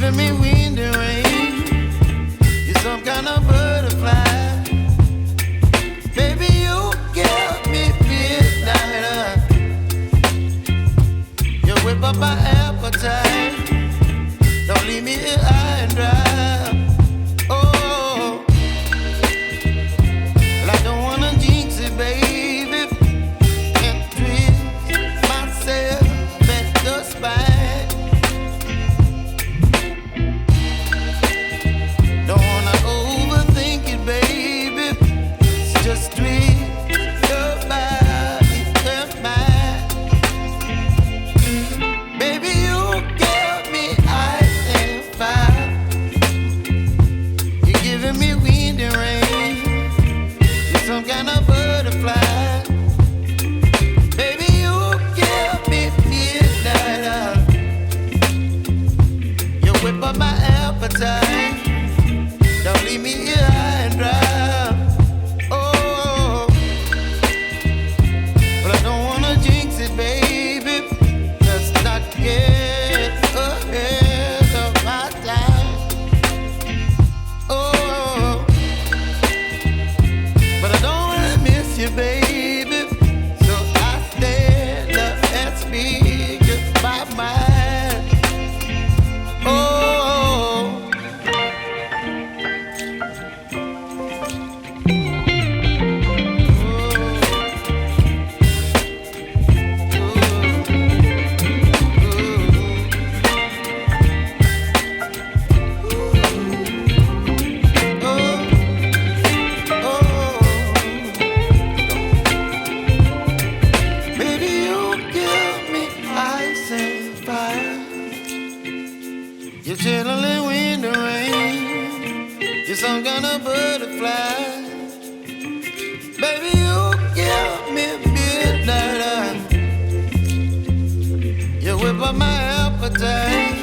giving me wind and rain. You're some kind of butterfly. Baby, you give me midnight. You whip up my appetite. Don't leave me here high and dry. Oh, well, I don't wanna jinx it, baby, and twist myself at the spine. Don't wanna overthink it, baby. It's just twist your body and mine. Baby, you give me ice and fire. You're giving me wind and rain. You're some kind of butterfly. Baby, you give me midnight. You whip up my appetite. Don't leave me here high and dry. Oh, but I don't wanna jinx it, baby. Let's not get ahead of my time. Oh, but I don't wanna miss you, baby. So I stand up and speak my mind. Oh. Baby, you give me ice and fire. You're chilling wind and rain. You're some kind of butterfly. Baby, you give me midnight. You whip up my appetite.